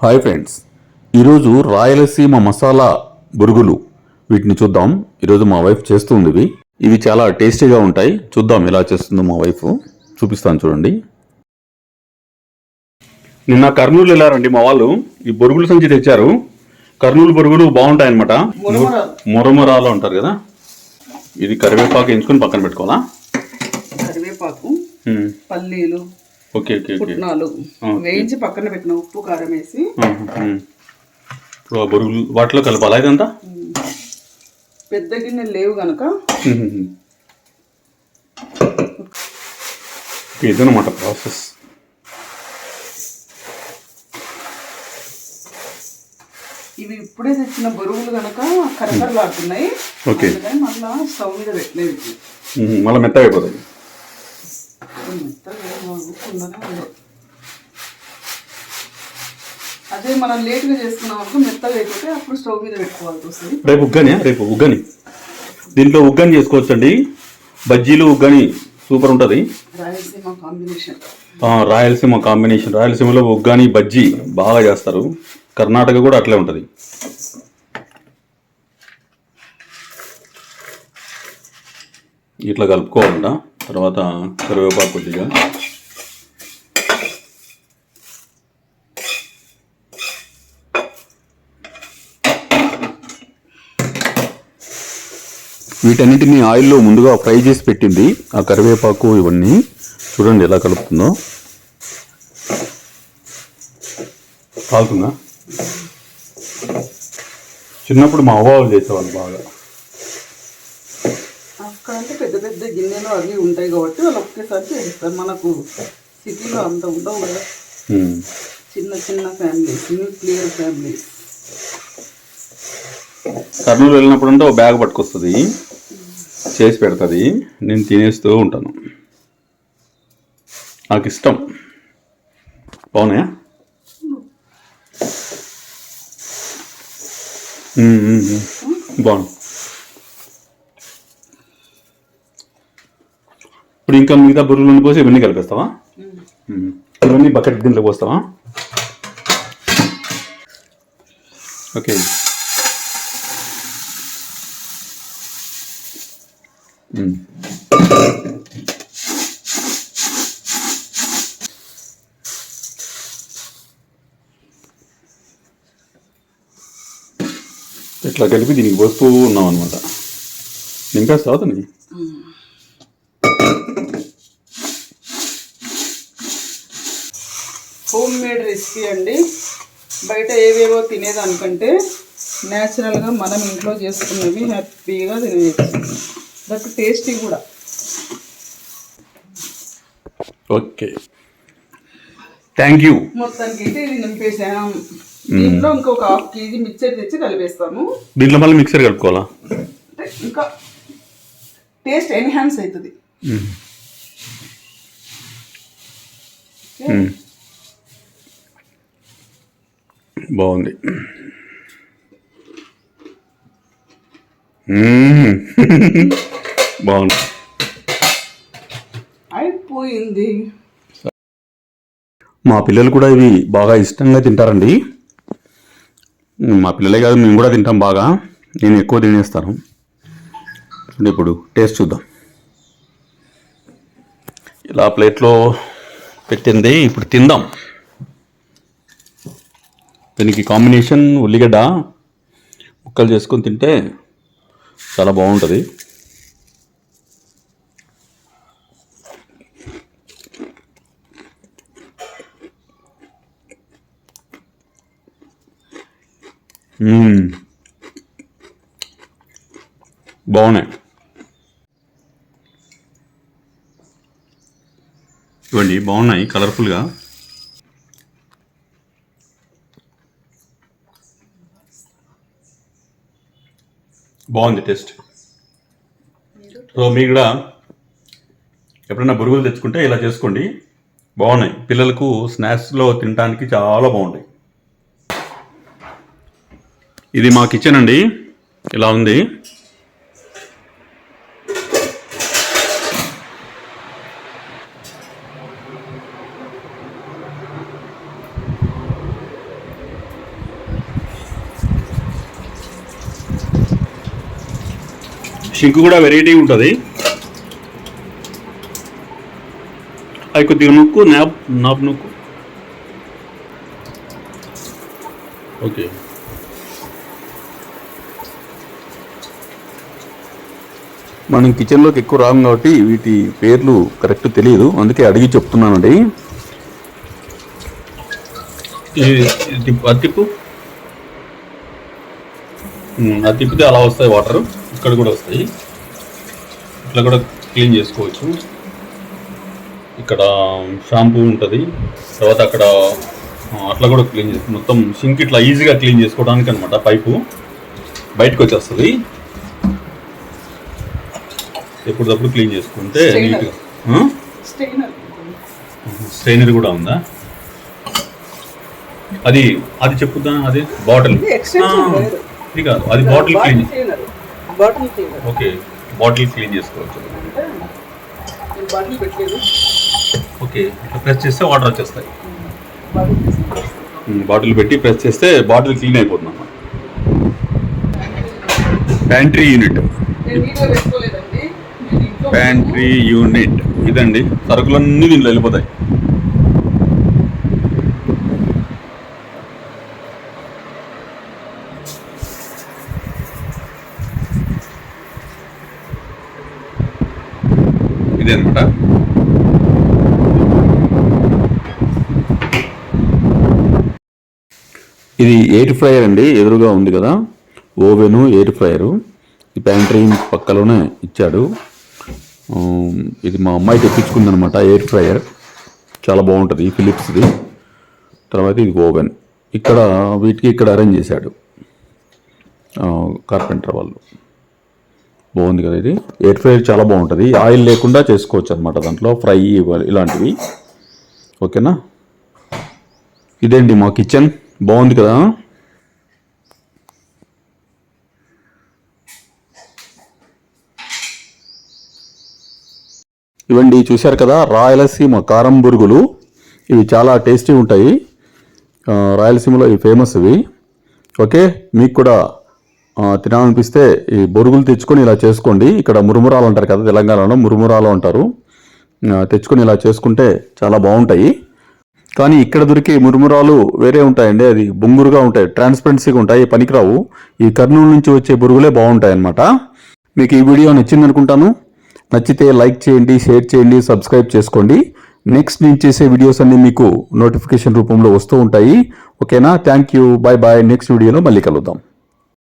Hi friends, ఈరోజు రాయలసీమ మసాలా బురుగులు వీటిని చూద్దాం. ఈరోజు మా వైఫ్ చేస్తుంది. ఇవి చాలా టేస్టీగా ఉంటాయి. చూద్దాం ఎలా చేస్తుందో మా వైఫ్. చూపిస్తాను చూడండి. నిన్న కర్నూలు వెళ్ళారండి మా వాళ్ళు. ఈ బొరుగుల సంచి తెచ్చారు. కర్నూలు బొరుగులు బాగుంటాయన్నమాట. మొరమొరాలు అంటారు కదా. ఇది కరివేపాకు ఎంచుకొని పక్కన పెట్టుకోవాలా? కరివేపాకు, పల్లీలు, ఓకే ఓకే పుట్నాలు వేయించి పక్కన పెట్టిన, ఉప్పు కారం వేసి బొరుగులు వాటిలో కలపాలా ఇదంతా? పెద్ద గిన్నెలు లేవు గనక ఇదన్నమాట ప్రాసెస్. ఇవి ఇప్పుడే తెచ్చిన బొరుగులు గనక కరకరలాడుతున్నాయి. ఓకే, మళ్ళా స్టవ్ మీద పెట్టలేదు. మళ్ళీ మెత్తగా అయిపోతుంది. అదే మనం లేట్గా చేసుకున్నాం అనుకో మెత్తగా అయిపోతే అప్పుడు స్టవ్ మీద పెట్టుకోవాల్సి వస్తుంది. రేపు ఉగ్గని దీంట్లో ఉగ్గని చేసుకోవచ్చండి. బజ్జీలు ఉగ్గని సూపర్ ఉంటుంది. రాయలసీమ కాంబినేషన్. రాయలసీమలో ఉగ్గని బజ్జీ బాగా చేస్తారు. కర్ణాటక కూడా అట్లే ఉంటుంది. ఇట్లా కలుపుకోవాలంట. తర్వాత కరివేపాకు కొద్దిగా, వీటన్నిటిని ఆయిల్లో ముందుగా ఫ్రై చేసి పెట్టింది. ఆ కరివేపాకు ఇవన్నీ చూడండి ఎలా కలుపుతుందో. కాలుతుందా? చిన్నప్పుడు మా అవ్వాళ్ళు చేసేవాళ్ళు బాగా. అక్కడంటే పెద్ద పెద్ద గిన్నెలు అవి ఉంటాయి కాబట్టి వాళ్ళు ఒకేసారి చేస్తారు. మనకు సిటీలో అంత ఉండవు కదా. చిన్న చిన్న ఫ్యామిలీస్, న్యూక్లియర్ ఫ్యామిలీస్. కర్నూలు వెళ్ళినప్పుడు అంటే ఒక బ్యాగ్ పట్టుకొస్తుంది, చేసి పెడుతుంది. నేను తినేస్తూ ఉంటాను. నాకు ఇష్టం. బాగున్నాయా? బాగుంది. ఇప్పుడు ఇంకా మిగతా బుర్రలు పోసి ఇవన్నీ కలిపేస్తావా? ఇవన్నీ బకెట్ దీంట్లో పోస్తావా? ఓకే. ఇట్లా కలిపి దీనికి పోస్తూ ఉన్నాం అనమాట. నింపేస్తావా తని? హోమ్ మేడ్ రెసిపీ అండి. బయట ఏవేవో తినేదానికంటే న్యాచురల్గా మనం ఇంట్లో చేసుకున్నవి హ్యాపీగా తినేయచ్చు. దట్ టేస్టీ కూడా. Okay, thank you. మొత్తానికి అయితే ఇది నింపేసాం. దీంట్లో ఇంకొక 1/2 kg మిక్చర్ తెచ్చి కలిపేస్తాము. దీంట్లో మళ్ళీ మిక్సర్ కలుపుకోవాలా? అంటే ఇంకా టేస్ట్ ఎన్హాన్స్ అవుతుంది. బాగుంది. బాగుంది. అయిపోయింది. మా పిల్లలు కూడా ఇవి బాగా ఇష్టంగా తింటారండి. మా పిల్లలే కాదు, మేము కూడా తింటాం బాగా. నేను ఎక్కువ తినేస్తాను. ఇప్పుడు టేస్ట్ చూద్దాం. ఇలా ప్లేట్లో పెట్టింది, ఇప్పుడు తిందాం. దీనికి కాంబినేషన్ ఉల్లిగడ్డ ముక్కలు చేసుకొని తింటే చాలా బాగుంటుంది. బాగున్నాయి. ఇవ్వండి, బాగున్నాయి కలర్ఫుల్గా. బాగుంది టేస్ట్. సో మీరు కూడా ఎప్పుడైనా బురుగులు తెచ్చుకుంటే ఇలా చేసుకోండి. బాగున్నాయి. పిల్లలకు స్నాక్స్లో తినడానికి చాలా బాగుంటాయి. ఇది మా కిచెన్ అండి. ఇలా ఉంది. షింక్ కూడా వెరైటీ ఉంటుంది. అవి కొద్దిగా నొక్కు, నాబ్ నొక్కు. ఓకే, మనం కిచెన్లోకి ఎక్కువ రాము కాబట్టి వీటి పేర్లు కరెక్ట్ తెలియదు, అందుకే అడిగి చెప్తున్నానండి. అది తిప్పితే అలా వస్తాయి వాటర్, ఇక్కడ కూడా వస్తాయి. ఇట్లా కూడా క్లీన్ చేసుకోవచ్చు. ఇక్కడ షాంపూ ఉంటుంది, తర్వాత అక్కడ అట్లా కూడా క్లీన్ చేసి మొత్తం సింక్ ఇట్లా ఈజీగా క్లీన్ చేసుకోవడానికి అనమాట. పైపు బయటకు వచ్చేస్తుంది, ఎప్పటికప్పుడు క్లీన్ చేసుకుంటే నీట్గా. స్ట్రైనర్ కూడా ఉందా? అది చెప్పుద్దా? అది బాటిల్ ఇది కాదు, అది bottle clean. Okay, bottle clean చేసుకోవచ్చు. ఓకే, ఇట్లా ప్రెస్ చేస్తే వాటర్ వచ్చేస్తాయి. బాటిల్ పెట్టి ప్రెస్ చేస్తే బాటిల్ క్లీన్ అయిపోతుంది అన్నమాట. ప్యాంట్రీ యూనిట్, ప్యాంట్రీ యూనిట్ ఇదండి. సరుకులన్నీ దీంట్లో వెళ్ళిపోతాయి. ఇదే అనమాట. ఇది ఎయిర్ ఫ్రైయర్ అండి, ఎదురుగా ఉంది కదా ఓవెను, ఎయిర్ ఫ్రైయరు. ఈ ప్యాంట్రీ పక్కలోనే ఇచ్చాడు. ఇది మా అమ్మాయి తెప్పించుకుందనమాట ఎయిర్ ఫ్రైయర్, చాలా బాగుంటుంది, ఫిలిప్స్ది. తర్వాత ఇది ఓవెన్, ఇక్కడ వీటికి ఇక్కడ అరేంజ్ చేశాడు కార్పెంటర్ వాళ్ళు. బాగుంది కదా ఇది. ఎయిర్ ఫ్రైయర్ చాలా బాగుంటుంది, ఆయిల్ లేకుండా చేసుకోవచ్చు అనమాట దాంట్లో, ఫ్రై ఇలాంటివి. ఓకేనా, ఇదేంటి మా కిచెన్, బాగుంది కదా. ఇవండి చూశారు కదా రాయలసీమ కారం బురుగులు. ఇవి చాలా టేస్టీ ఉంటాయి, రాయలసీమలో ఇవి ఫేమస్ ఇవి. ఓకే, మీకు కూడా తినాలనిపిస్తే ఈ బొరుగులు తెచ్చుకొని ఇలా చేసుకోండి. ఇక్కడ మురుమురాలు అంటారు కదా, తెలంగాణలో మురుమురాలు అంటారు. తెచ్చుకొని ఇలా చేసుకుంటే చాలా బాగుంటాయి. కానీ ఇక్కడ దొరికే మురుమురాలు వేరే ఉంటాయండి, అది బొంగురుగా ఉంటాయి, ట్రాన్స్పరెన్సీగా ఉంటాయి, పనికిరావు. ఈ కర్నూలు నుంచి వచ్చే బురుగులే బాగుంటాయి అన్నమాట. మీకు ఈ వీడియో నచ్చింది అనుకుంటాను. నచ్చితే లైక్ చేయండి, షేర్ చేయండి, సబ్స్క్రైబ్ చేసుకోండి. నెక్స్ట్ నేను చేసే వీడియోస్ అన్నీ మీకు నోటిఫికేషన్ రూపంలో వస్తూ ఉంటాయి. ఓకేనా, thank you, bye bye. Next వీడియోలో మళ్ళీ కలుద్దాం.